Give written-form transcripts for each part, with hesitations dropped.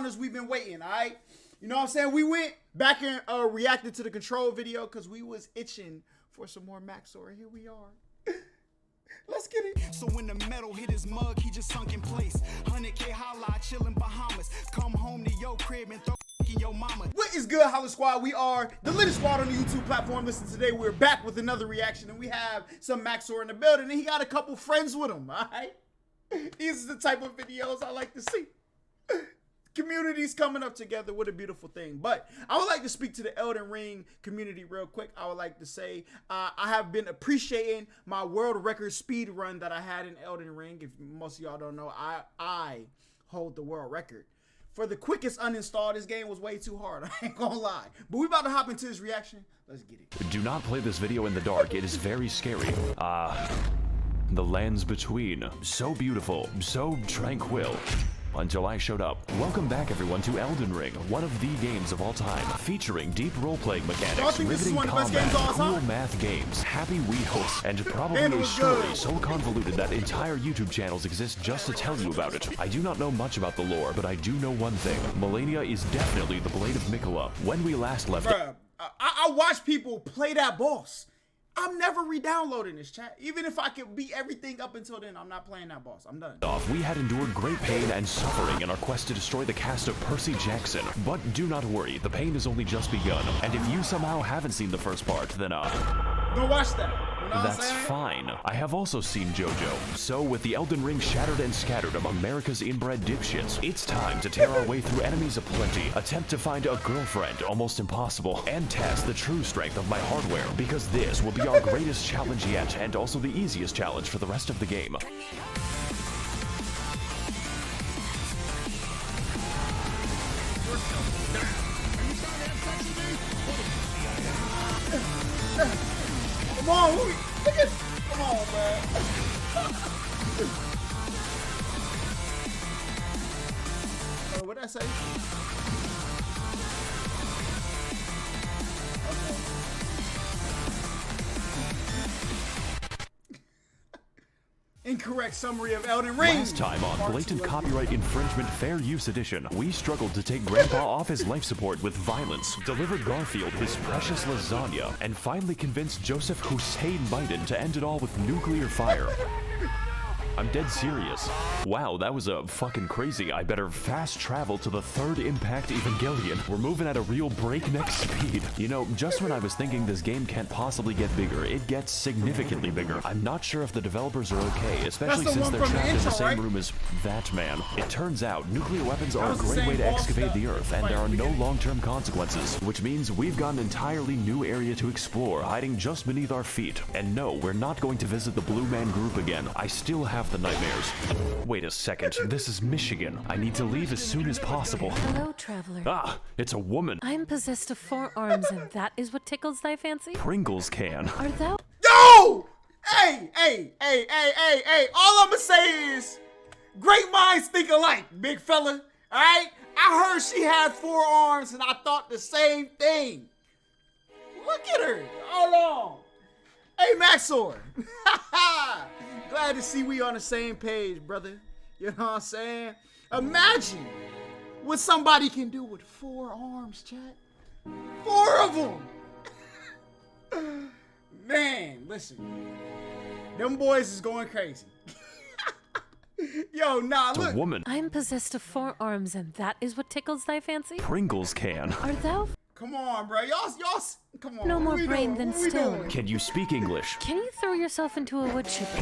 encounters we've been waiting, all right? You know what I'm saying? We went back and reacted to the control video because we was itching for some more Maxor, and here we are. Let's get it. So when the metal hit his mug, he just sunk in place. 100K Holla, chillin' Bahamas. Come home to your crib and throw in your mama. What is good, HollaSquad? We are the latest squad on the YouTube platform. Listen, today we're back with another reaction, and we have some Maxor in the building, and he got a couple friends with him, all right? These are the type of videos I like to see. Communities coming up together, what a beautiful thing. But I would like to speak to the Elden Ring community real quick. I would like to say I have been appreciating my world record speed run that I had in Elden Ring. If most of y'all don't know, I hold the world record. For the quickest uninstall, this game was way too hard. I ain't gonna lie. But we about to hop into this reaction. Let's get it. Do not play this video in the dark. It is very scary. The lands between. So beautiful, so tranquil. Until I showed up. Welcome back, everyone, to Elden Ring, one of the games of all time, featuring deep role-playing mechanics, riveting combat, cool math games, happy Wii hosts, and probably a story so convoluted that entire YouTube channels exist just to tell you about it. I do not know much about the lore, but I do know one thing. Melania is definitely the Blade of Mikola. When we last left... Bruh, I watch people play that boss. I'm never re-downloading this, chat. Even if I could beat everything up until then, I'm not playing that boss. I'm done. We had endured great pain and suffering in our quest to destroy the cast of Percy Jackson. But do not worry, the pain has only just begun. And if you somehow haven't seen the first part, then don't watch that. You know that's fine. I have also seen JoJo. So with the Elden Ring shattered and scattered among America's inbred dipshits, it's time to tear our way through enemies aplenty, attempt to find a girlfriend, almost impossible, and test the true strength of my hardware, because this will be our greatest challenge yet, and also the easiest challenge for the rest of the game. Come on, look at, come on, man. What'd I say? Incorrect summary of Elden Ring. Last time on Blatant Copyright Infringement Fair Use Edition, we struggled to take Grandpa off his life support with violence, delivered Garfield his precious lasagna, and finally convinced Joseph Hussein Biden to end it all with nuclear fire. I'm dead serious. Wow, that was fucking crazy. I better fast travel to the third Impact Evangelion. We're moving at a real breakneck speed. You know, just when I was thinking this game can't possibly get bigger, it gets significantly bigger. I'm not sure if the developers are okay, especially since they're trapped in the same room as that man. It turns out nuclear weapons are a great way to excavate the earth, and there are no long-term consequences, which means we've got an entirely new area to explore, hiding just beneath our feet. And no, we're not going to visit the Blue Man Group again. I still have the nightmares. Wait a second, this is Michigan. I need to leave as soon as possible. Hello, traveler. Ah, it's a woman. I'm possessed of 4 arms, and that is what tickles thy fancy? Pringles can. Are thou? Yo! Hey! All I'ma say is, great minds think alike, big fella. All right? I heard she had 4 arms, and I thought the same thing. Look at her. Hold on. Hey, Maxor. Glad to see we on the same page, brother. You know what I'm saying? Imagine what somebody can do with 4 arms, chat. 4 of them. Man, listen. Them boys is going crazy. Yo, nah, look. A woman. I'm possessed of 4 arms, and that is what tickles thy fancy? Pringles can. Are thou? Come on, bro. Y'all, come on. No more brain than stone. Can you speak English? Can you throw yourself into a wood chipper?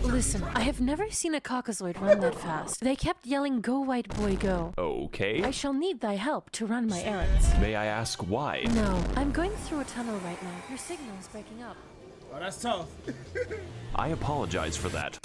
Listen, I have never seen a caucasoid run that fast. They kept yelling, "Go, white boy, go." Okay. I shall need thy help to run my errands. May I ask why? No, I'm going through a tunnel right now. Your signal is breaking up. Oh, that's tough. I apologize for that.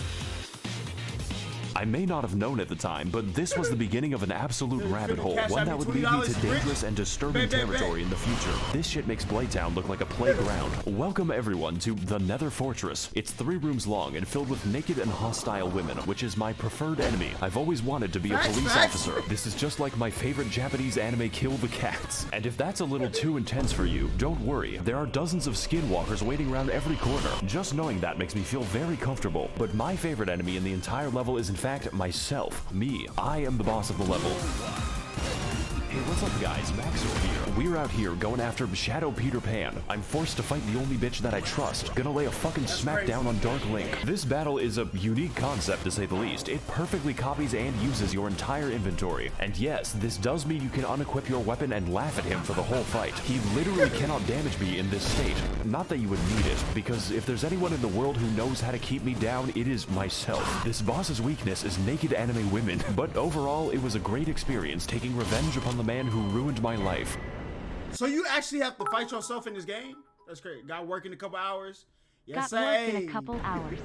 I may not have known at the time, but this was the beginning of an absolute rabbit hole, one that would lead me to dangerous and disturbing territory in the future. This shit makes Blaytown look like a playground. Welcome everyone to the Nether Fortress. It's 3 rooms long and filled with naked and hostile women, which is my preferred enemy. I've always wanted to be a police officer. This is just like my favorite Japanese anime, Kill the Cats. And if that's a little too intense for you, don't worry. There are dozens of skinwalkers waiting around every corner. Just knowing that makes me feel very comfortable. But my favorite enemy in the entire level is in fact myself. Me. I am the boss of the level. Hey, what's up guys, Maxor here. We're out here going after Shadow Peter Pan. I'm forced to fight the only bitch that I trust. Gonna lay a fucking smackdown on Dark Link. This battle is a unique concept to say the least. It perfectly copies and uses your entire inventory. And yes, this does mean you can unequip your weapon and laugh at him for the whole fight. He literally cannot damage me in this state. Not that you would need it, because if there's anyone in the world who knows how to keep me down, it is myself. This boss's weakness is naked anime women, but overall, it was a great experience taking revenge upon the man who ruined my life. So you actually have to fight yourself in this game? That's great. Got work in a couple hours? Yes, Got work in a couple hours.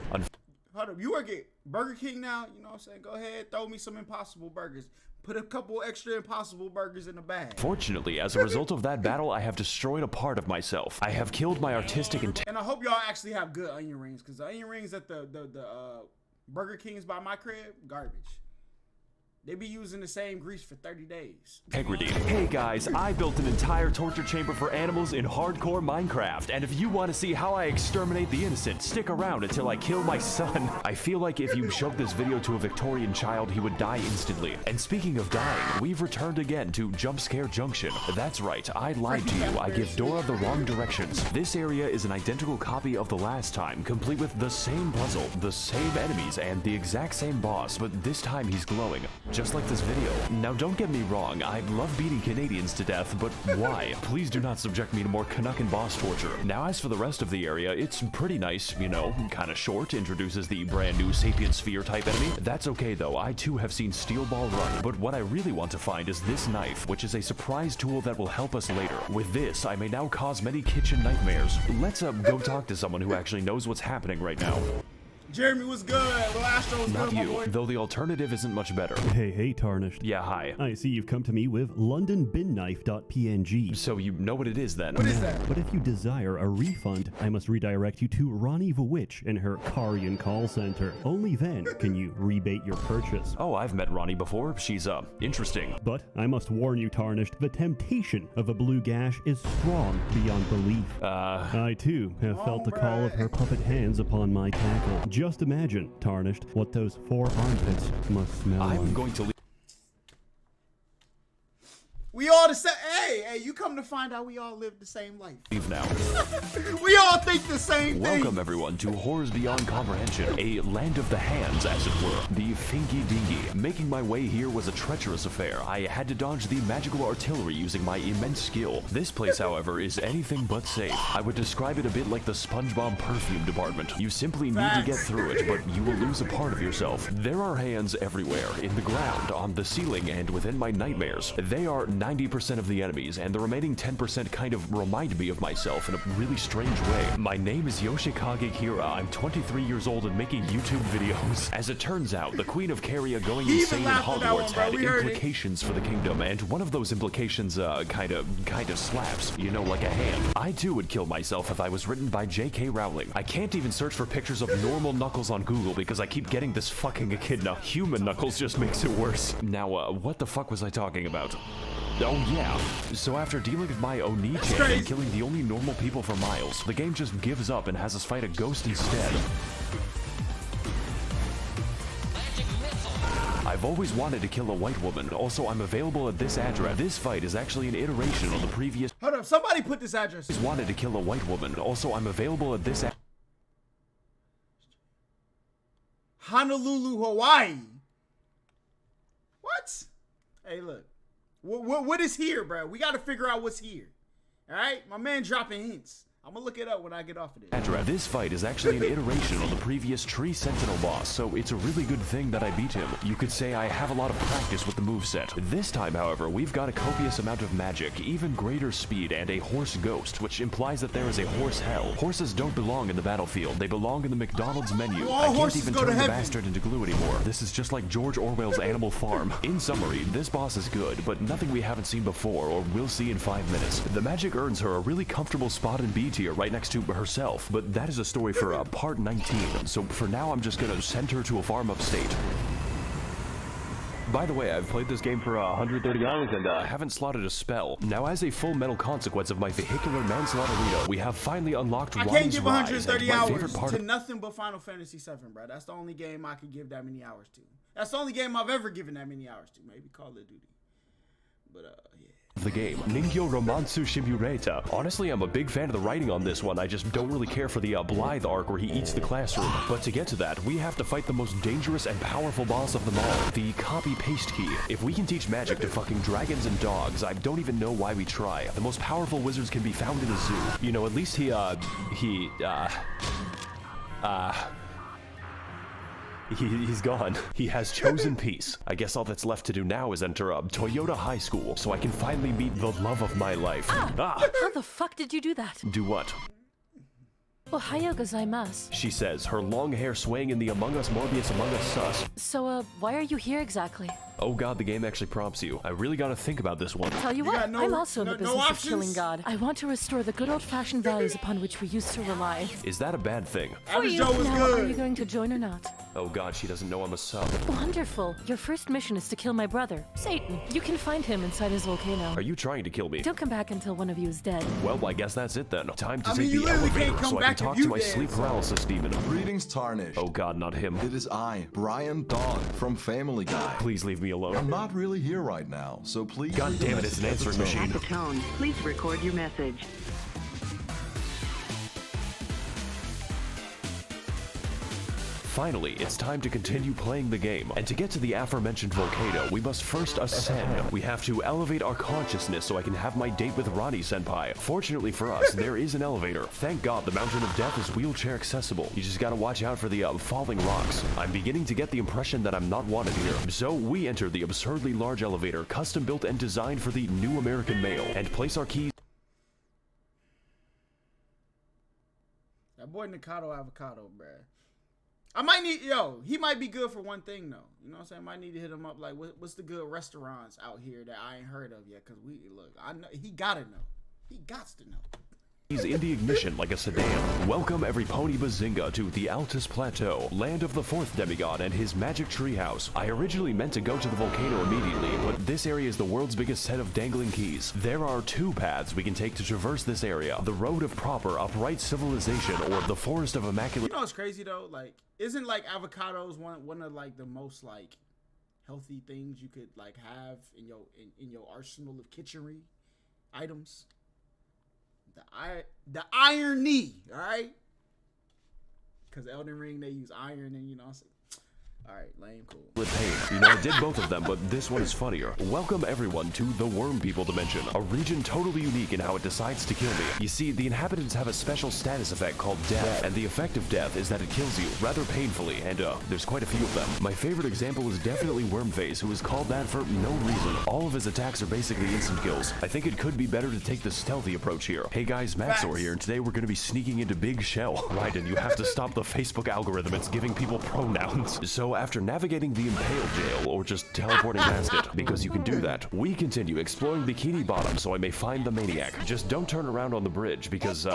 Hold up, you work at Burger King now? You know what I'm saying? Go ahead, throw me some Impossible Burgers. Put a couple extra Impossible Burgers in the bag. Fortunately, as a result of that battle, I have destroyed a part of myself. I have killed my artistic intent. And I hope y'all actually have good onion rings, because the onion rings at the Burger King's by my crib, garbage. They be using the same grease for 30 days. Integrity. Hey guys, I built an entire torture chamber for animals in hardcore Minecraft, and if you want to see how I exterminate the innocent, stick around until I kill my son. I feel like if you showed this video to a Victorian child, he would die instantly. And speaking of dying, we've returned again to Jump Scare Junction. That's right, I lied to you. I give Dora the wrong directions. This area is an identical copy of the last time, complete with the same puzzle, the same enemies, and the exact same boss, but this time he's glowing. Just like this video. Now don't get me wrong, I love beating Canadians to death, but why? Please do not subject me to more Canuckin boss torture. Now as for the rest of the area, it's pretty nice, you know, kinda short, introduces the brand new Sapient Sphere type enemy. That's okay though, I too have seen Steel Ball run, but what I really want to find is this knife, which is a surprise tool that will help us later. With this, I may now cause many kitchen nightmares. Let's go talk to someone who actually knows what's happening right now. Jeremy was good. Lil Astro was Not good, my you, boy. though the alternative isn't much better. Hey, Tarnished. Yeah, hi. I see you've come to me with LondonBinKnife.png. So you know what it is then? What is that? But if you desire a refund, I must redirect you to Ronnie the Witch in her Carian call center. Only then can you rebate your purchase. Oh, I've met Ronnie before. She's, interesting. But I must warn you, Tarnished, the temptation of a blue gash is strong beyond belief. I too have felt the call of her puppet hands upon my tackle. Just imagine, Tarnished, what those 4 armpits must smell I'm like. going to leave We all the same. Hey, you come to find out we all live the same life. now. We all think the same thing. Welcome everyone to Horrors Beyond Comprehension, a land of the hands, as it were. The Finky Dinky. Making my way here was a treacherous affair. I had to dodge the magical artillery using my immense skill. This place, however, is anything but safe. I would describe it a bit like the SpongeBob perfume department. You simply need to get through it, but you will lose a part of yourself. There are hands everywhere, in the ground, on the ceiling, and within my nightmares. They are 90% of the enemies, and the remaining 10% kind of remind me of myself in a really strange way. My name is Yoshikage Kira. I'm 23 years old and making YouTube videos. As it turns out, the Queen of Caria going He insane in even laughed at that Hogwarts one, bro. had We heard it. implications for the kingdom, and one of those implications, kind of slaps. You know, like a hand. I too would kill myself if I was written by J.K. Rowling. I can't even search for pictures of normal Knuckles on Google because I keep getting this fucking echidna. Human Knuckles just makes it worse. Now, what the fuck was I talking about? Oh yeah, so after dealing with my Oni-chan and killing the only normal people for miles, the game just gives up and has us fight a ghost instead. I've always wanted to kill a white woman, also I'm available at this address. This fight is actually an iteration on the previous— Hold up, somebody put this address. wanted to kill a white woman, also I'm available at this Honolulu, Hawaii. What? Hey, look. What is here, bro? We got to figure out what's here. All right? My man dropping hints. I'm gonna look it up when I get off of this. address. This fight is actually an iteration on the previous Tree Sentinel boss, so it's a really good thing that I beat him. You could say I have a lot of practice with the moveset. This time, however, we've got a copious amount of magic, even greater speed, and a horse ghost, which implies that there is a horse hell. Horses don't belong in the battlefield, they belong in the McDonald's menu. All I can't horses even go to turn the heaven. bastard into glue anymore. This is just like George Orwell's Animal Farm. In summary, this boss is good, but nothing we haven't seen before or will see in 5 minutes. The magic earns her a really comfortable spot in B tier right next to herself, but that is a story for part 19, so for now I'm just gonna send her to a farm upstate. By the way, I've played this game for 130 hours and haven't slotted a spell. Now, as a full metal consequence of my vehicular manslaughterita, we have finally unlocked I can't Ronnie's give Rise, 130 and my hours favorite part to nothing but Final Fantasy VII, bro. That's the only game I could give that many hours to. That's the only game I've ever given that many hours to. Maybe Call of Duty. But the game, Ningyo Romansu Shimureta. Honestly, I'm a big fan of the writing on this one. I just don't really care for the Blythe arc where he eats the classroom. But to get to that, we have to fight the most dangerous and powerful boss of them all, the copy-paste key. If we can teach magic to fucking dragons and dogs, I don't even know why we try. The most powerful wizards can be found in a zoo. You know, at least he's gone. He has chosen peace. I guess all that's left to do now is enter Toyota High School so I can finally meet the love of my life. How the fuck did you do that? Do what? Ohayou gozaimasu. She says, her long hair swaying in the Among Us Morbius Among Us sus. So, why are you here exactly? Oh god, the game actually prompts you. I really gotta think about this one. Tell you what, I'm also in the business of killing God. I want to restore the good old-fashioned values upon which we used to rely. Is that a bad thing? Average Joe was Now, are good. you going to join or not? Oh god, she doesn't know I'm a sub. Wonderful. Your first mission is to kill my brother, Satan. You can find him inside his volcano. Are you trying to kill me? Don't come back until one of you is dead. Well, I guess that's it then. Time to I take mean, you the literally elevator can't come so I can back if talk you to my dead, sleep so. paralysis demon. Greetings, Tarnished. Oh god, not him. It is I, Brian Dog, from Family Guy. Please leave me alone. I'm not really here right now, so please... God leave a damn it, it's an message answering at the tone. machine. At the tone, please record your message. Finally, it's time to continue playing the game, and to get to the aforementioned volcano, we must first ascend. We have to elevate our consciousness so I can have my date with Ronnie Senpai. Fortunately for us, there is an elevator. Thank God the Mountain of Death is wheelchair accessible. You just gotta watch out for the falling rocks. I'm beginning to get the impression that I'm not wanted here. So we enter the absurdly large elevator, custom built and designed for the new American male, and place our keys. That boy Nikado Avocado, bruh. I might need, he might be good for one thing though. You know what I'm saying? I might need to hit him up like, what's the good restaurants out here that I ain't heard of yet? Cause I know he gotta know. He gots to know. He's in the ignition like a sedan. Welcome every pony bazinga to the Altus Plateau, land of the fourth demigod and his magic treehouse. I originally meant to go to the volcano immediately, but this area is the world's biggest set of dangling keys. There are two paths we can take to traverse this area: the road of proper upright civilization, or the forest of immaculate. You know what's crazy though? Like, isn't like avocados one of like the most like healthy things you could like have in your arsenal of kitchenry items? The irony, all right? Because Elden Ring, they use iron and, all right, lame, cool. Pain. You know, I did both of them, but this one is funnier. Welcome everyone to the Worm People Dimension, a region totally unique in how it decides to kill me. You see, the inhabitants have a special status effect called death, and the effect of death is that it kills you rather painfully, and there's quite a few of them. My favorite example is definitely Wormface, who is called that for no reason. All of his attacks are basically instant kills. I think it could be better to take the stealthy approach here. Hey guys, Maxor here, and today we're going to be sneaking into Big Shell. Right, and you have to stop the Facebook algorithm. It's giving people pronouns. So after navigating the Impale Jail, or just teleporting past it, because you can do that, we continue exploring Bikini Bottom so I may find the maniac. Just don't turn around on the bridge, because,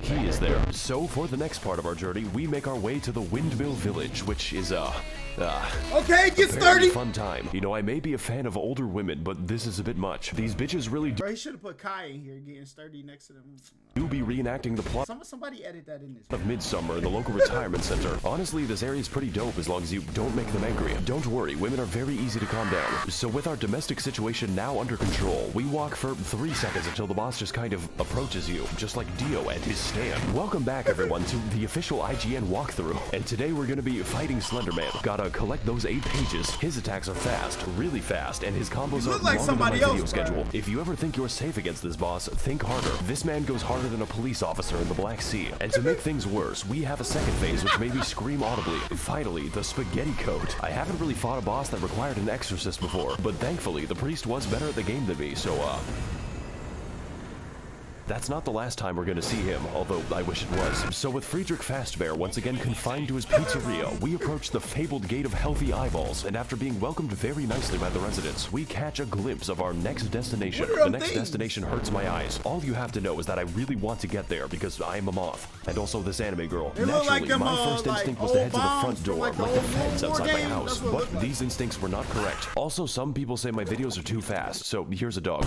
he is there. So for the next part of our journey, we make our way to the Windmill Village, which is, okay, get very sturdy. fun time. You know, I may be a fan of older women, but this is a bit much. These bitches really Bro, he should have put Kai in here getting sturdy next to them. do be reenacting the plot Somebody edit that in this. of Midsummer in the local retirement center. Honestly, this area is pretty dope as long as you don't make them angry. Don't worry, women are very easy to calm down. So with our domestic situation now under control, we walk for 3 seconds until the boss just kind of approaches you, just like Dio at his stand. Welcome back everyone to the official IGN walkthrough, and today we're gonna be fighting Slenderman. Gotta collect those 8 pages. His attacks are fast, really fast, and his combos are like longer somebody than my else, video bro. schedule. If you ever think you're safe against this boss, think harder. This man goes harder than a police officer in the Black Sea. And to make things worse, we have a second phase which made me scream audibly. Finally, the spaghetti coat. I haven't really fought a boss that required an exorcist before, but thankfully the priest was better at the game than me, so that's not the last time we're gonna see him, although I wish it was. So with Friedrich Fastbear once again confined to his pizzeria, we approach the fabled Gate of Healthy Eyeballs, and after being welcomed very nicely by the residents, we catch a glimpse of our next destination. The next destination hurts my eyes. All you have to know is that I really want to get there because I'm a moth. And also this anime girl. They look like Naturally, them, my first like, instinct was to head to the old front bombs door, from, like, like the the old fence War outside my games. house, That's what it but looked like. these instincts were not correct. Also, some people say my videos are too fast, so here's a dog.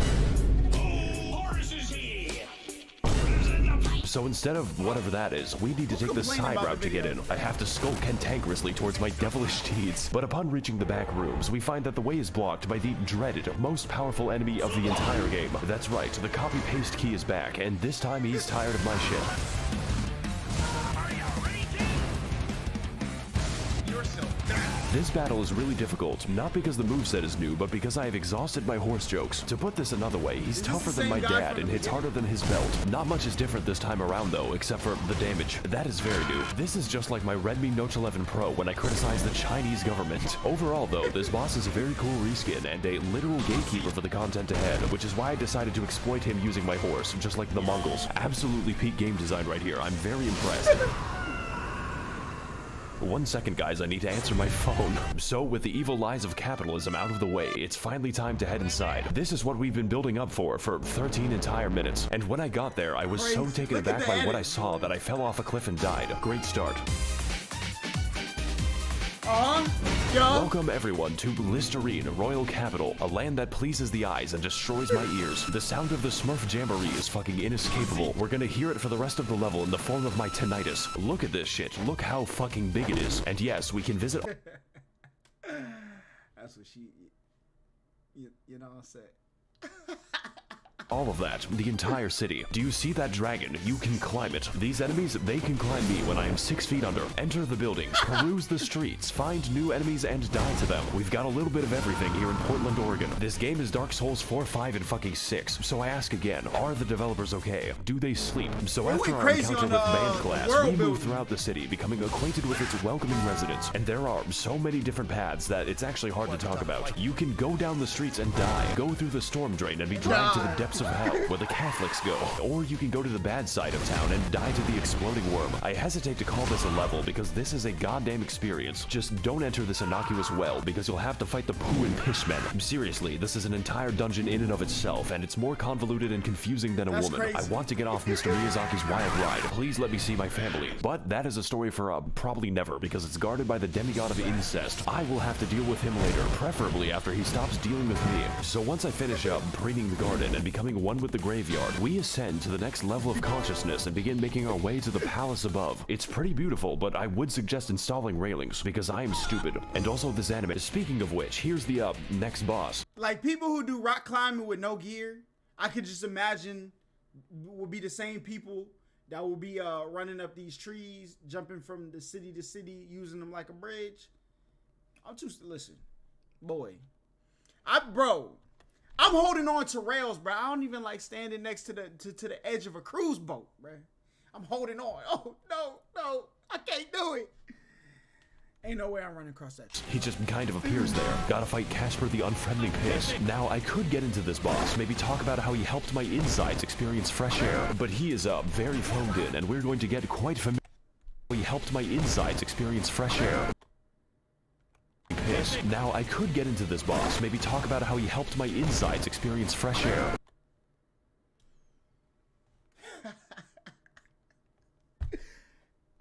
So instead of whatever that is, we need to take the side route to get in. I have to skulk cantankerously towards my devilish deeds. But upon reaching the back rooms, we find that the way is blocked by the dreaded, most powerful enemy of the entire game. That's right, the copy-paste key is back, and this time he's tired of my shit. This battle is really difficult, not because the moveset is new, but because I have exhausted my horse jokes. To put this another way, he's tougher than my dad and hits harder than his belt. Not much is different this time around though, except for the damage. That is very new. This is just like my Redmi Note 11 Pro when I criticized the Chinese government. Overall though, this boss is a very cool reskin and a literal gatekeeper for the content ahead, which is why I decided to exploit him using my horse, just like the Mongols. Absolutely peak game design right here. I'm very impressed. 1 second, guys, I need to answer my phone. So, with the evil lies of capitalism out of the way, it's finally time to head inside. This is what we've been building up for 13 entire minutes. And when I got there, I was so taken aback by what I saw that I fell off a cliff and died. Great start. Welcome everyone to Listerine, Royal Capital, a land that pleases the eyes and destroys my ears. The sound of the Smurf Jamboree is fucking inescapable. We're gonna hear it for the rest of the level in the form of my tinnitus. Look at this shit. Look how fucking big it is. And yes, we can visit. That's what she, you know what I'm saying. All of that, the entire city. Do you see that dragon? You can climb it. These enemies, they can climb me when I am 6 feet under. Enter the building, peruse the streets, find new enemies and die to them. We've got a little bit of everything here in Portland, Oregon. This game is Dark Souls 4, 5, and fucking 6. So I ask again, are the developers okay? Do they sleep? So after our encounter with band class, we move throughout the city, becoming acquainted with its welcoming residents. And there are so many different paths that it's actually hard to talk about. You can go down the streets and die, go through the storm drain and be dragged to the depths of hell, where the Catholics go. Or you can go to the bad side of town and die to the exploding worm. I hesitate to call this a level because this is a goddamn experience. Just don't enter this innocuous well because you'll have to fight the poo and piss men. Seriously, this is an entire dungeon in and of itself, and it's more convoluted and confusing than a woman. I want to get off Mr. Miyazaki's wild ride. Please let me see my family. But that is a story for probably never, because it's guarded by the demigod of incest. I will have to deal with him later, preferably after he stops dealing with me. So once I finish up preening the garden and becoming one with the graveyard, we ascend to the next level of consciousness and begin making our way to the palace above. It's pretty beautiful, but I would suggest installing railings because I am stupid. And also this anime. Speaking of which, here's the next boss. Like people who do rock climbing with no gear, I could just imagine will be the same people that will be running up these trees, jumping from the city to city, using them like a bridge. I'm just listen, boy. I'm holding on to rails, bro. I don't even like standing next to the edge of a cruise boat, bro. I'm holding on. Oh, no, I can't do it. Ain't no way I'm running across that. He just kind of appears there. Gotta fight Casper the Unfriendly Piss. Now, I could get into this boss, maybe talk about how he helped my insides experience fresh air, but he is very phoned in, and we're going to get quite familiar. He helped my insides experience fresh air. Piss. Now, I could get into this boss, maybe talk about how he helped my insides experience fresh air.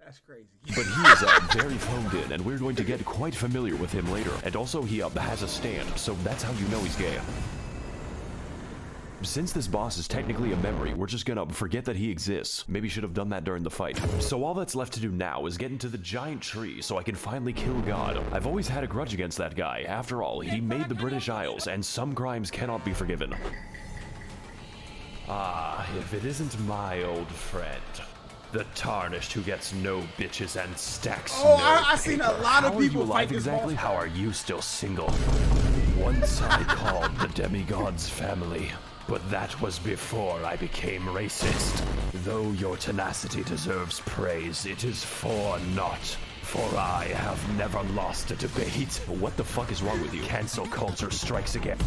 That's crazy. But he is very phoned in, and we're going to get quite familiar with him later. And also, he has a stand, so that's how you know he's gay. Since this boss is technically a memory, we're just gonna forget that he exists. Maybe should have done that during the fight. So all that's left to do now is get into the giant tree so I can finally kill God. I've always had a grudge against that guy. After all, he made the British Isles, and some crimes cannot be forgiven. Ah, if it isn't my old friend. The tarnished who gets no bitches and stacks no I've seen a lot of people fight this exactly. boss. How are you still single? Once I called the demigods family, but that was before I became racist. Though your tenacity deserves praise, it is for naught. For I have never lost a debate. What the fuck is wrong with you? Cancel culture strikes again.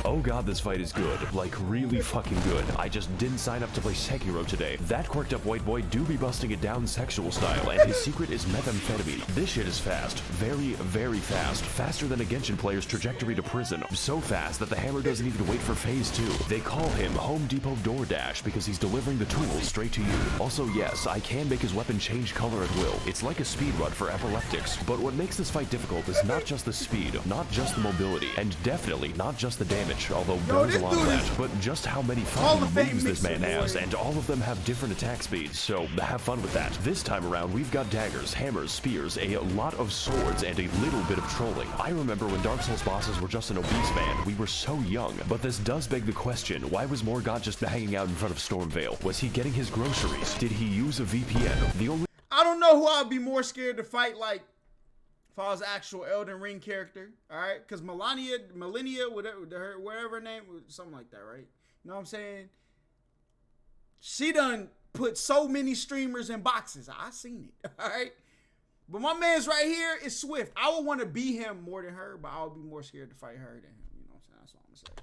Oh god, this fight is good. Like, really fucking good. I just didn't sign up to play Sekiro today. That quirked up white boy do be busting it down sexual style, and his secret is methamphetamine. This shit is fast. Very, very fast. Faster than a Genshin player's trajectory to prison. So fast that the hammer doesn't even wait for phase 2. They call him Home Depot DoorDash because he's delivering the tools straight to you. Also, yes, I can make his weapon change color at will. It's like a speed run for epileptics. But what makes this fight difficult is not just the speed, not just the mobility, and definitely not just the damage. much, although Yo, there's a this lot of dude that. is But just how many Hall fucking of Fame moves this man mixer, has, boy. and all of them have different attack speeds, so have fun with that. This time around, we've got daggers, hammers, spears, a lot of swords, and a little bit of trolling. I remember when Dark Souls bosses were just an obese man, we were so young. But this does beg the question, why was Morgott just hanging out in front of Stormvale? Was he getting his groceries? Did he use a VPN? The only I don't know who I'd be more scared to fight, like, if I was an actual Elden Ring character, all right? Because Millennia, whatever her name, something like that, right? You know what I'm saying? She done put so many streamers in boxes. I seen it, all right? But my man's right here is Swift. I would want to be him more than her, but I would be more scared to fight her than him. You know what I'm saying? That's all I'm saying.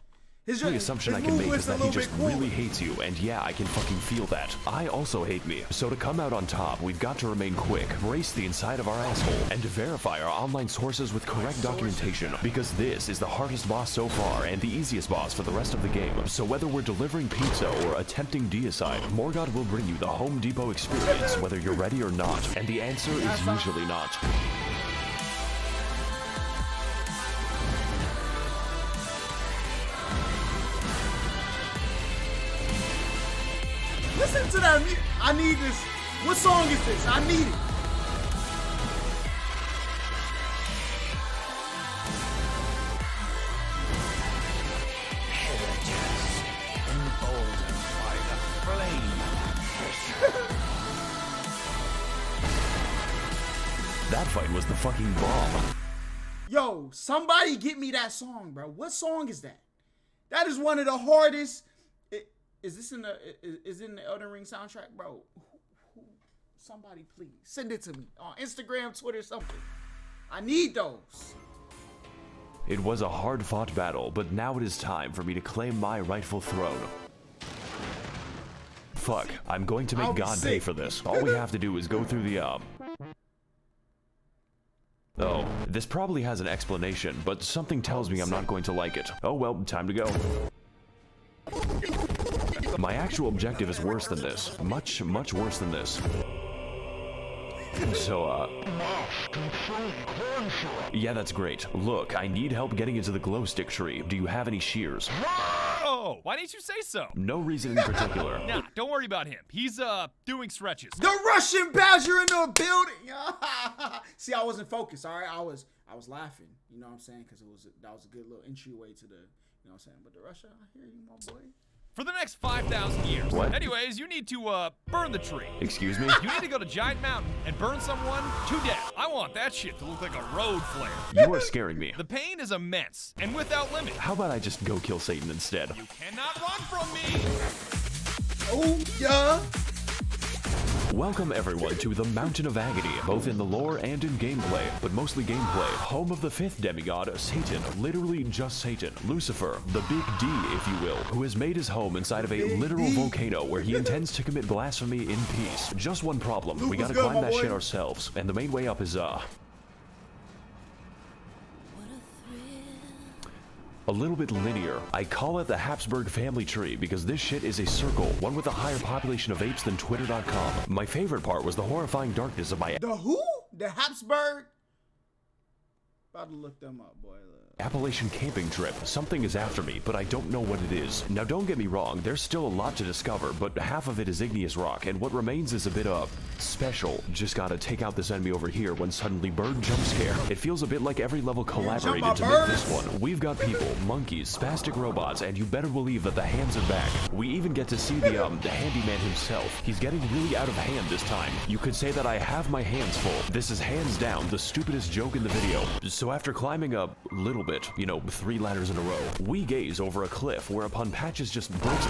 The assumption I can make is that he just really hates you, and yeah, I can fucking feel that. I also hate me, so to come out on top, we've got to remain quick, brace the inside of our asshole, and to verify our online sources with correct documentation, because this is the hardest boss so far, and the easiest boss for the rest of the game. So whether we're delivering pizza or attempting deicide, Morgott will bring you the Home Depot experience, whether you're ready or not, and the answer is usually not. Listen to that. I need this. What song is this? I need it. That fight was the fucking bomb. Yo, somebody get me that song, bro. What song is that? That is one of the hardest. Is this in the Elden Ring soundtrack, bro? Somebody please send it to me on Instagram, Twitter, something. I need those. It was a hard-fought battle, but now it is time for me to claim my rightful throne. Fuck, I'm going to make God pay for this. All we have to do is go through the, Oh, this probably has an explanation, but something tells me I'm not going to like it. Oh well, time to go. My actual objective is worse than this. Much, much worse than this. So, yeah, that's great. Look, I need help getting into the glow stick tree. Do you have any shears? Oh, why didn't you say so? No reason in particular. Nah, don't worry about him. He's, doing stretches. The Russian Badger in the building. See, I wasn't focused, all right? I was laughing, you know what I'm saying? Because that was a good little entryway to the, you know what I'm saying? But the Russia, I hear you, my boy. For the next 5,000 years. What? Anyways, you need to, burn the tree. Excuse me? You need to go to Giant Mountain and burn someone to death. I want that shit to look like a road flare. You are scaring me. The pain is immense and without limit. How about I just go kill Satan instead? You cannot run from me. Oh, yeah. Welcome everyone to the Mountain of Agony, both in the lore and in gameplay, but mostly gameplay. Home of the fifth demigod, Satan, literally just Satan, Lucifer, the big D, if you will, who has made his home inside of a literal volcano where he intends to commit blasphemy in peace. Just one problem, we gotta climb that shit ourselves, and the main way up is, a little bit linear. I call it the Habsburg family tree because this shit is a circle, one with a higher population of apes than Twitter.com. My favorite part was the horrifying darkness of my The who? The Habsburg? About to look them up, boy. Appalachian camping trip. Something is after me, but I don't know what it is. Now don't get me wrong, there's still a lot to discover, but half of it is igneous rock, and what remains is a bit of special. Just gotta take out this enemy over here when suddenly bird jump scare. It feels a bit like every level collaborated to make this one. We've got people, monkeys, spastic robots, and you better believe that the hands are back. We even get to see the handyman himself. He's getting really out of hand this time. You could say that I have my hands full. This is hands down the stupidest joke in the video. So after climbing a little bit, you know, 3 ladders in a row, we gaze over a cliff whereupon Patches just breaks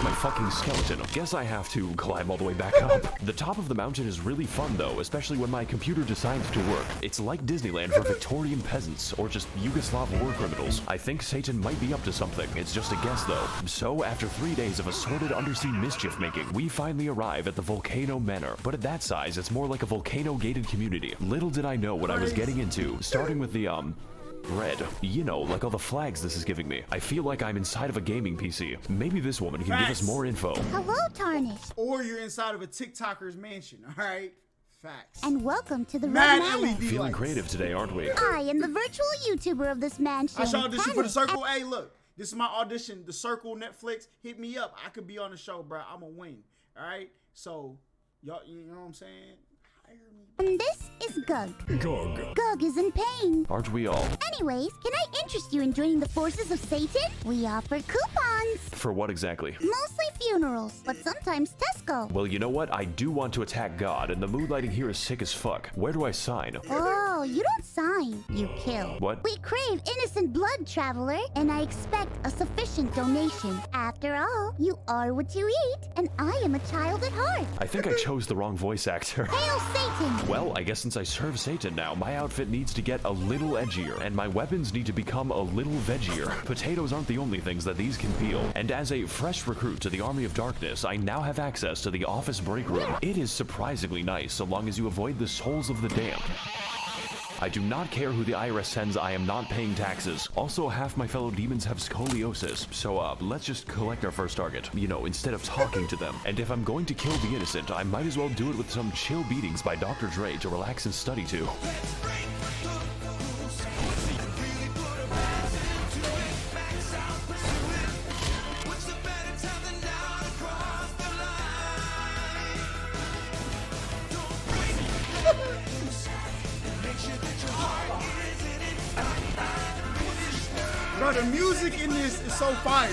my fucking skeleton. Guess I have to climb all the way back up. The top of the mountain is really fun though, especially when my computer decides to work. It's like Disneyland for Victorian peasants or just Yugoslav war criminals. I think Satan might be up to something. It's just a guess though. So after 3 days of assorted undersea mischief making, we finally arrive at the Volcano Manor. But at that size, it's more like a volcano gated community. Little did I know what I was getting into, starting with the red. You know, like all the flags this is giving me. I feel like I'm inside of a gaming PC. Maybe this woman can give us more info. Hello, Tarnish. Or you're inside of a TikToker's mansion, all right? Facts. And welcome to the Mad Red Manor. LED Feeling lights. creative today, aren't we? I am the virtual YouTuber of this mansion. I should audition for the Tannis. Circle. Hey, look, this is my audition. The Circle, Netflix, hit me up. I could be on the show, bro. I'm gonna win. All right. So, y'all, you know what I'm saying? Hire me. And this is Gug. Gug is in pain. Aren't we all? Anyways, can I interest you in joining the forces of Satan? We offer coupons. For what exactly? Mostly funerals, but sometimes Tesco. Well, you know what? I do want to attack God, and the mood lighting here is sick as fuck. Where do I sign? Oh, you don't sign, you kill. What? We crave innocent blood, traveler, and I expect a sufficient donation. After all, you are what you eat, and I am a child at heart. I think I chose the wrong voice actor. Hail Satan! Well, I guess since I serve Satan now, my outfit needs to get a little edgier, and my weapons need to become a little veggier. Potatoes aren't the only things that these can peel, and as a fresh recruit to the Army of Darkness, I now have access to the office break room. It is surprisingly nice, so long as you avoid the souls of the damned. I do not care who the IRS sends, I am not paying taxes. Also, half my fellow demons have scoliosis, so let's just collect our first target. You know, instead of talking to them. And if I'm going to kill the innocent, I might as well do it with some chill beatings by Dr. Dre to relax and study to. Bro, the music in this is so fire.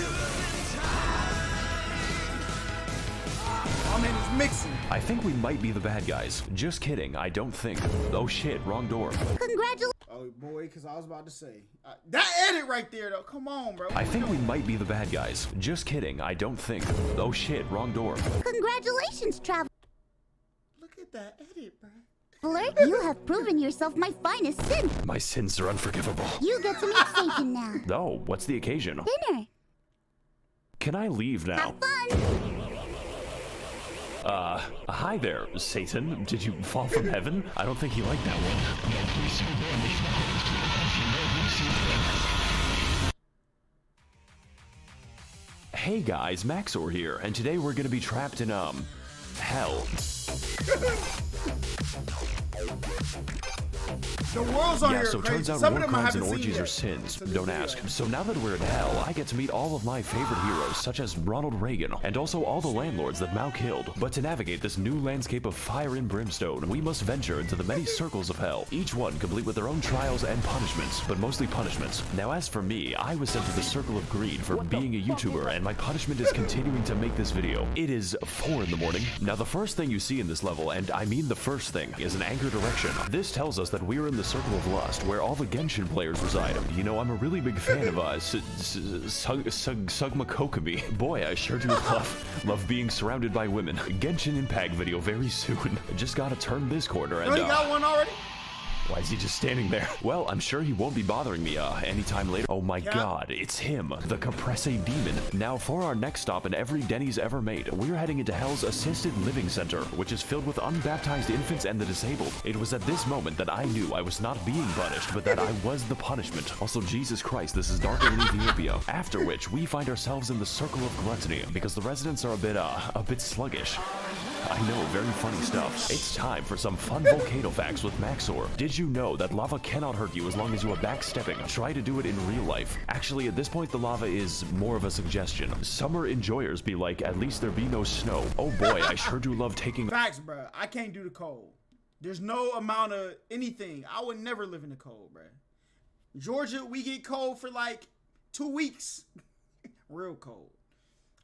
I mean, it's mixing. I think we might be the bad guys. Just kidding, I don't think. Oh shit, wrong door. Congratulations! Oh boy, because I was about to say that edit right there though. Come on, bro. I think we might be the bad guys. Just kidding, I don't think. Oh shit, wrong door. Congratulations, traveler! Look at that edit, bro. You have proven yourself my finest sin. My sins are unforgivable. You get to meet Satan now. Oh, what's the occasion? Dinner. Can I leave now? Have fun. Hi there, Satan. Did you fall from heaven? I don't think he liked that one. Hey guys, Maxor here, and today we're gonna be trapped in, hell. The world's on Yeah, here so crazy. turns out Some war of them I crimes and haven't seen orgies yet. are sins. So this Don't video. ask. So now that we're in hell, I get to meet all of my favorite heroes, such as Ronald Reagan, and also all the landlords that Mao killed. But to navigate this new landscape of fire and brimstone, we must venture into the many circles of hell, each one complete with their own trials and punishments, but mostly punishments. Now as for me, I was sent to the circle of greed for being a YouTuber, and my punishment is continuing to make this video. It is 4 in the morning. Now the first thing you see in this level, and I mean the first thing, is an anchor direction. This tells us that we're in the circle of lust, where all the Genshin players reside. You know, I'm a really big fan of Sugma Kokomi. Boy, I sure do love being surrounded by women. Genshin Impact video very soon. Just gotta turn this corner and Oh, you got one already? why is he just standing there? Well, I'm sure he won't be bothering me anytime later. Oh my god, it's him, the Caprese Demon. Now for our next stop in every Denny's ever made, we're heading into Hell's Assisted Living Center, which is filled with unbaptized infants and the disabled. It was at this moment that I knew I was not being punished, but that I was the punishment. Also, Jesus Christ, this is darker than Ethiopia. After which, we find ourselves in the circle of gluttony, because the residents are a bit sluggish. I know, very funny stuff. It's time for some fun volcano facts with Maxor. Did you know that lava cannot hurt you as long as you are backstepping? Try to do it in real life. Actually, at this point, the lava is more of a suggestion. Summer enjoyers be like, at least there be no snow. Oh boy, I sure do love taking— Facts, bro. I can't do the cold. There's no amount of anything. I would never live in the cold, bro. Georgia, we get cold for like 2 weeks. Real cold.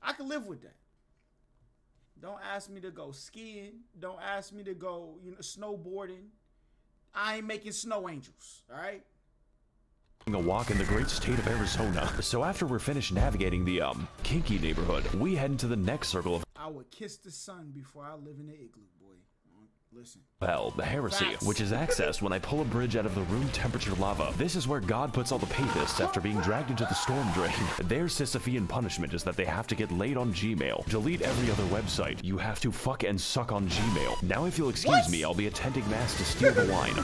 I could live with that. Don't ask me to go skiing. Don't ask me to go, snowboarding. I ain't making snow angels, all right? a walk in the great state of Arizona. So after we're finished navigating the, kinky neighborhood, we head into the next circle of— I would kiss the sun before I live in the igloo, boy. Listen. Hell, the heresy, Facts. which is accessed when I pull a bridge out of the room temperature lava. This is where God puts all the papists after being dragged into the storm drain. Their Sisyphean punishment is that they have to get laid on Gmail. Delete every other website. You have to fuck and suck on Gmail. Now if you'll excuse me, I'll be attending mass to steal the wine.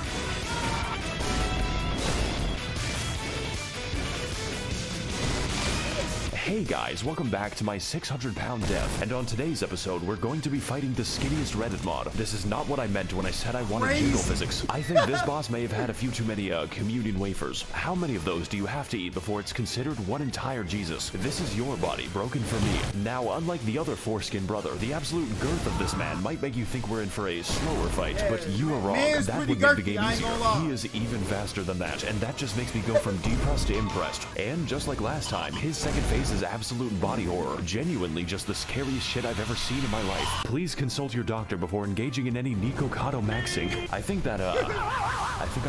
Hey guys, welcome back to my 600-pound death, and on today's episode, we're going to be fighting the skinniest Reddit mod. This is not what I meant when I said I wanted jingle physics. I think this boss may have had a few too many communion wafers. How many of those do you have to eat before it's considered one entire Jesus? This is your body, broken for me. Now, unlike the other foreskin brother, the absolute girth of this man might make you think we're in for a slower fight, but you are wrong. That would make the game easier. He is even faster than that, and that just makes me go from depressed to impressed. And just like last time, his second phase is absolute body horror. Genuinely just the scariest shit I've ever seen in my life. Please consult your doctor before engaging in any Nikocado maxing. I think I'm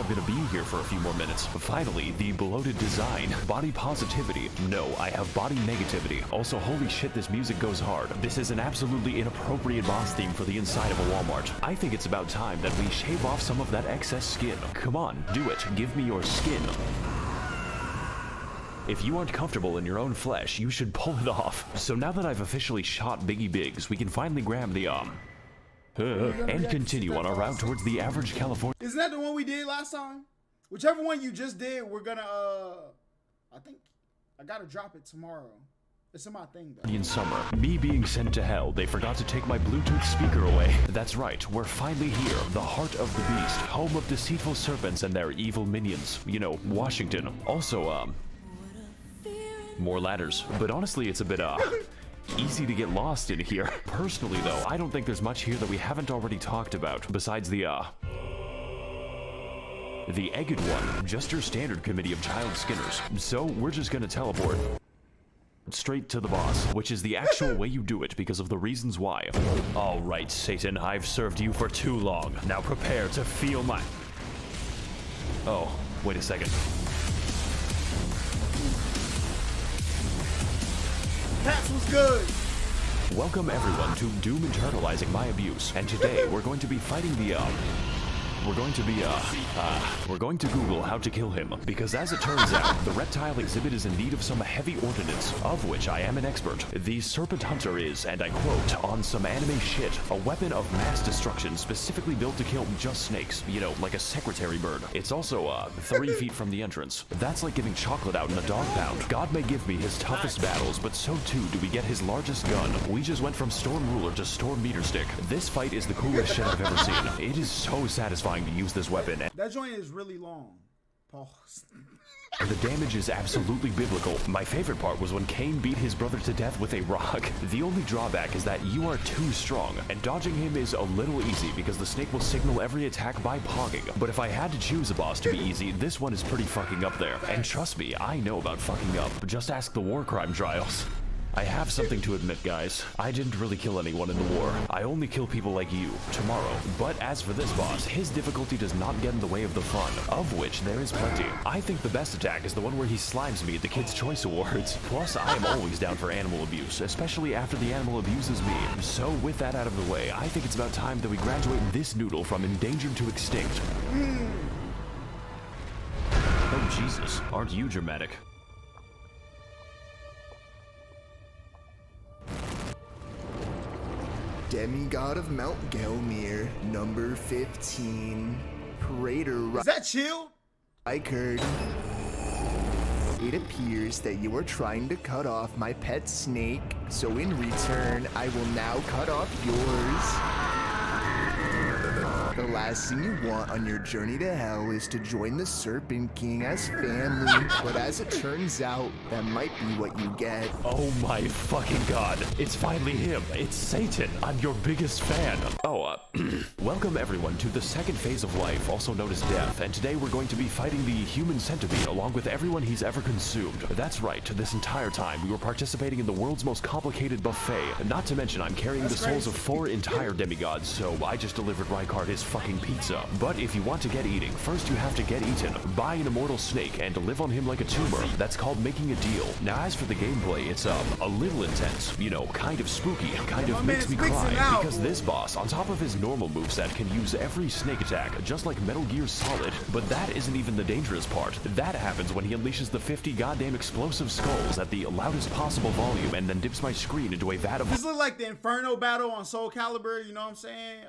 gonna be here for a few more minutes. Finally, the bloated design. Body positivity. No, I have body negativity. Also, holy shit, this music goes hard. This is an absolutely inappropriate boss theme for the inside of a Walmart. I think it's about time that we shave off some of that excess skin. Come on, do it. Give me your skin. If you aren't comfortable in your own flesh, you should pull it off. So now that I've officially shot Biggie Biggs, we can finally grab the and continue on our route towards the average California. Isn't that the one we did last time? Whichever one you just did, we're gonna I think I gotta drop it tomorrow. It's in my thing though. In summer, me being sent to hell, they forgot to take my Bluetooth speaker away. That's right, we're finally here, the heart of the beast, home of deceitful serpents and their evil minions. You know, Washington. Also, more ladders. But honestly, it's a bit, easy to get lost in here. Personally, though, I don't think there's much here that we haven't already talked about, besides the Egged one, just your standard committee of child skinners. So, we're just gonna teleport straight to the boss, which is the actual way you do it because of the reasons why. Alright, Satan, I've served you for too long. Now prepare to feel my... Oh, wait a second. Pats was good. Welcome everyone to Doom Internalizing My Abuse, and today we're going to be fighting the we're going to Google how to kill him, because as it turns out, the reptile exhibit is in need of some heavy ordnance, of which I am an expert. The Serpent Hunter is, and I quote, on some anime shit, a weapon of mass destruction specifically built to kill just snakes, you know, like a secretary bird. It's also, 3 feet from the entrance. That's like giving chocolate out in a dog pound. God may give me his toughest battles, but so too do we get his largest gun. We just went from Storm Ruler to Storm Meter Stick. This fight is the coolest shit I've ever seen. It is so satisfying to use this weapon. That joint is really long. Pause. The damage is absolutely biblical. My favorite part was when Cain beat his brother to death with a rock. The only drawback is that you are too strong, and dodging him is a little easy because the snake will signal every attack by pogging. But if I had to choose a boss to be easy, this one is pretty fucking up there. And trust me, I know about fucking up. Just ask the war crime trials. I have something to admit, guys. I didn't really kill anyone in the war. I only kill people like you, tomorrow. But as for this boss, his difficulty does not get in the way of the fun, of which there is plenty. I think the best attack is the one where he slimes me at the Kids' Choice Awards. Plus, I am always down for animal abuse, especially after the animal abuses me. So with that out of the way, I think it's about time that we graduate this noodle from endangered to extinct. Oh Jesus, aren't you dramatic? Demigod of Mount Gelmir, number 15, Praetor. Is that chill? Reichard. It appears that you are trying to cut off my pet snake, so in return, I will now cut off yours. The last thing you want on your journey to hell is to join the Serpent King as family, but as it turns out, that might be what you get. Oh my fucking god, it's finally him, it's Satan, I'm your biggest fan. Welcome everyone to the second phase of life, also known as death, and today we're going to be fighting the human centipede along with everyone he's ever consumed. That's right, this entire time we were participating in the world's most complicated buffet, not to mention I'm carrying the souls of 4 entire demigods, so I just delivered Reichard his fucking pizza. But if you want to get eating, first you have to get eaten. Buy an immortal snake and live on him like a tumor. That's called making a deal. Now as for the gameplay, it's a little intense, you know, kind of spooky, kind of makes me cry, because this boss, on top of his normal moveset, can use every snake attack, just like Metal Gear Solid. But that isn't even the dangerous part. That happens when he unleashes the 50 goddamn explosive skulls at the loudest possible volume and then dips my screen into a vat of... This looks like the Inferno battle on Soul Calibur, you know what I'm saying?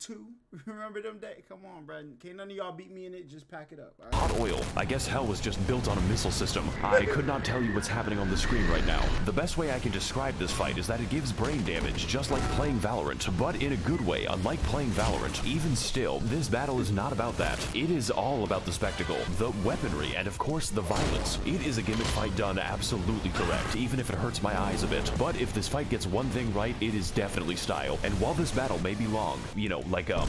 2. Remember them days? Come on, bro. Can't none of y'all beat me in it. Just pack it up. All right? Hot oil. I guess hell was just built on a missile system. I could not tell you what's happening on the screen right now. The best way I can describe this fight is that it gives brain damage, just like playing Valorant, but in a good way, unlike playing Valorant. Even still, this battle is not about that. It is all about the spectacle, the weaponry, and of course, the violence. It is a gimmick fight done absolutely correct, even if it hurts my eyes a bit. But if this fight gets one thing right, it is definitely style. And while this battle may be long, you know, like a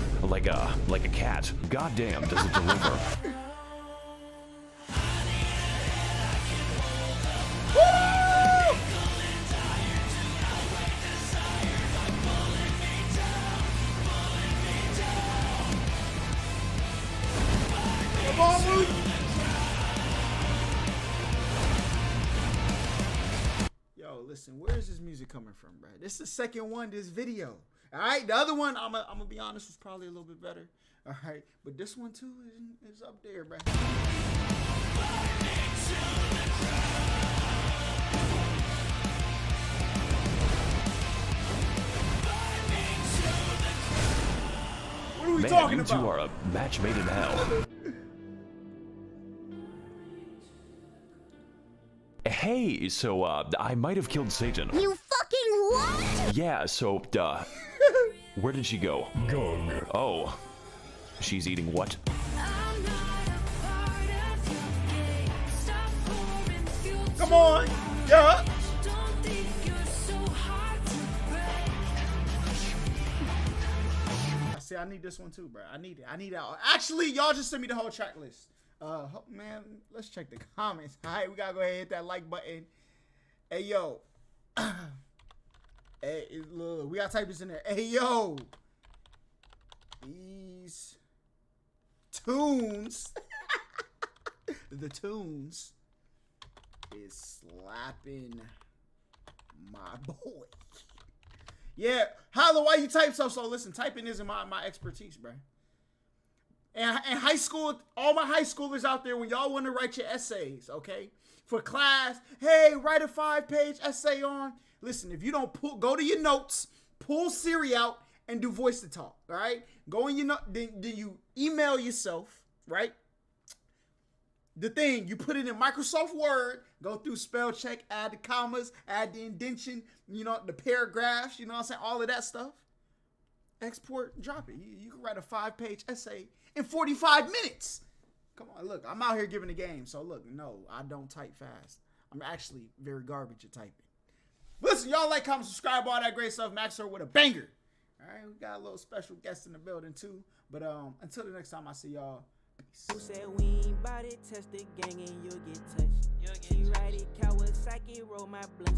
cat, goddamn does it deliver. Come on, Luke. Yo, listen, where is this music coming from, bro? This is the second one, this video. All right, the other one, I'm gonna be honest, was probably a little bit better. All right, but this one too is up there, bro. What are we talking about? You two are a match made in hell. Hey, so, I might have killed Satan. You fucking what? Yeah, so, where did she go? Gone. Oh, she's eating what? Come on, yeah. I see. I need this one too, bro. I need it. I need it. Actually, y'all just send me the whole track list. Man, let's check the comments. All right, we gotta go ahead and hit that like button. Hey, yo. Hey, look, we gotta type this in there. Hey, yo. These tunes, the tunes is slapping my boy. Yeah, Holla, why you type so? Listen, typing isn't my expertise, bro. And high school, all my high schoolers out there, when y'all want to write your essays, okay, for class, hey, write a 5-page essay on. Listen, if you don't go to your notes, pull Siri out, and do voice to talk. All right, go in your note. Then you email yourself, right? The thing, you put it in Microsoft Word, go through spell check, add the commas, add the indentation, you know, the paragraphs, you know what I'm saying, all of that stuff. Export, drop it. You can write a 5-page essay in 45 minutes. Come on, look, I'm out here giving the game. So look, no, I don't type fast. I'm actually very garbage at typing. But listen, y'all like, comment, subscribe, all that great stuff. Maxor with a banger. All right, we got a little special guest in the building too. But until the next time I see y'all, peace. Who said we ain't bout it? Test the gang and you'll get touched. She ride it, Kawasaki, roll my blunt.